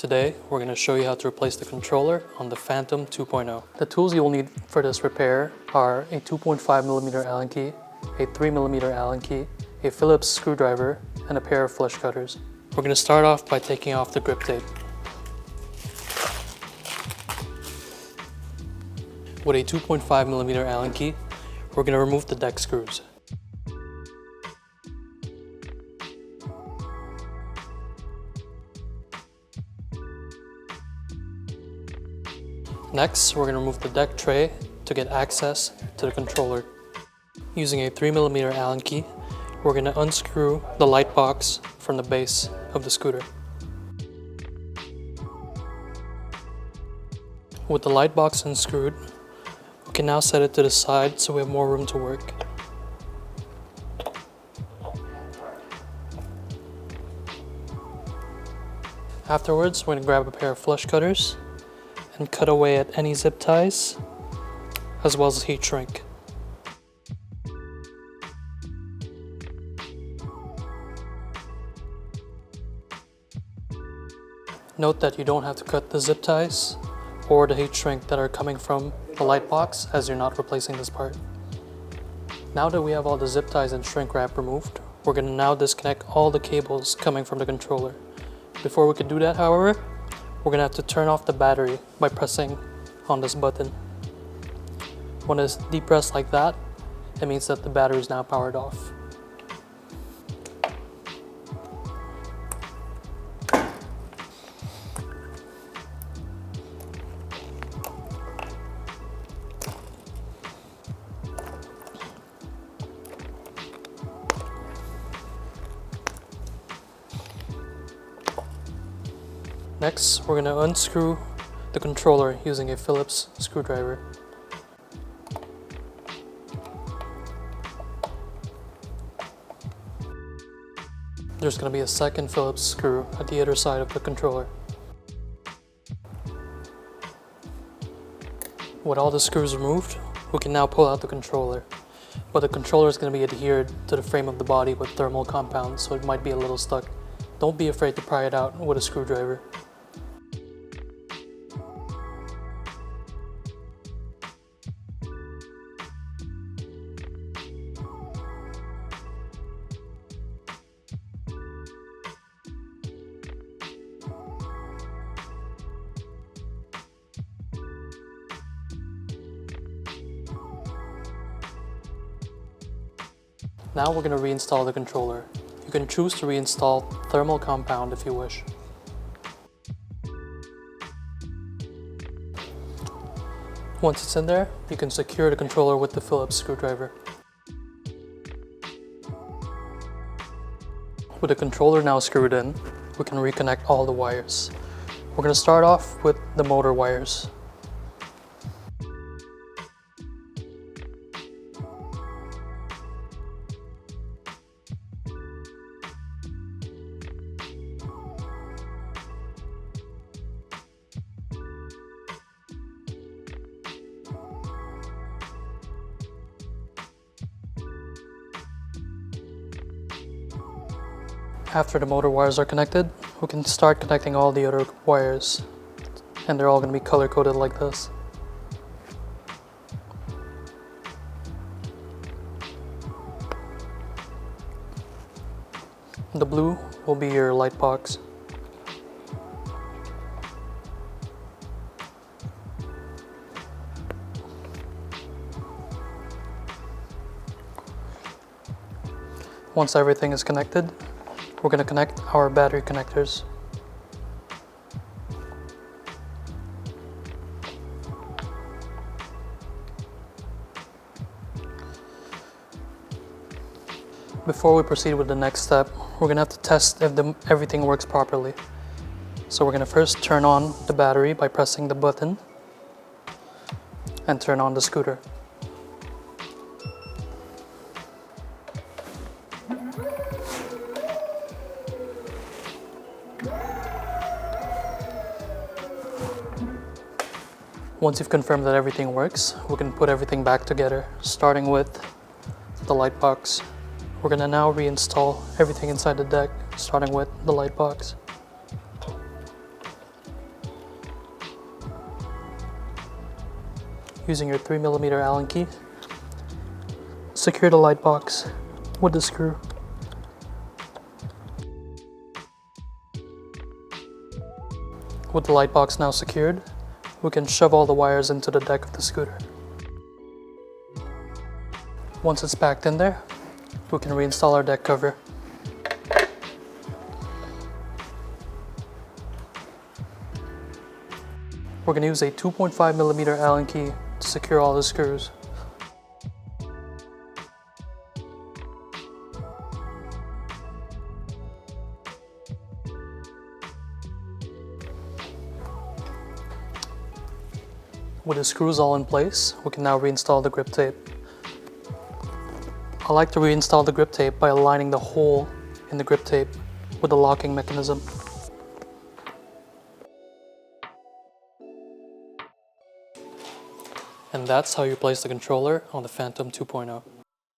Today, we're going to show you how to replace the controller on the Phantom 2.0. The tools you will need for this repair are a 2.5mm Allen key, a 3mm Allen key, a Phillips screwdriver, and a pair of flush cutters. We're going to start off by taking off the grip tape. With a 2.5mm Allen key, we're going to remove the deck screws. Next, we're going to remove the deck tray to get access to the controller. Using a 3mm Allen key, we're going to unscrew the light box from the base of the scooter. With the light box unscrewed, we can now set it to the side so we have more room to work. Afterwards, we're going to grab a pair of flush cutters and cut away at any zip ties, as well as heat shrink. Note that you don't have to cut the zip ties or the heat shrink that are coming from the light box, as you're not replacing this part. Now that we have all the zip ties and shrink wrap removed, we're going to now disconnect all the cables coming from the controller. Before we can do that, however, we're going to have to turn off the battery by pressing on this button. When it's depressed like that, it means that the battery is now powered off. Next, we're going to unscrew the controller using a Phillips screwdriver. There's going to be a second Phillips screw at the other side of the controller. With all the screws removed, we can now pull out the controller. But the controller is going to be adhered to the frame of the body with thermal compound, so it might be a little stuck. Don't be afraid to pry it out with a screwdriver. Now we're going to reinstall the controller. You can choose to reinstall thermal compound if you wish. Once it's in there, you can secure the controller with the Phillips screwdriver. With the controller now screwed in, we can reconnect all the wires. We're going to start off with the motor wires. After the motor wires are connected, we can start connecting all the other wires, and they're all going to be color coded like this. The blue will be your light box. Once everything is connected, we're going to connect our battery connectors. Before we proceed with the next step, we're going to have to test if everything works properly. So we're going to first turn on the battery by pressing the button and turn on the scooter. Once you've confirmed that everything works, we can put everything back together, starting with the light box. We're going to now reinstall everything inside the deck, starting with the light box. using your 3mm Allen key, secure the light box with the screw. With the light box now secured, we can shove all the wires into the deck of the scooter. Once it's packed in there, we can reinstall our deck cover. We're going to use a 2.5mm Allen key to secure all the screws. With the screws all in place, we can now reinstall the grip tape. I like to reinstall the grip tape by aligning the hole in the grip tape with the locking mechanism. And that's how you place the controller on the Phantom 2.0.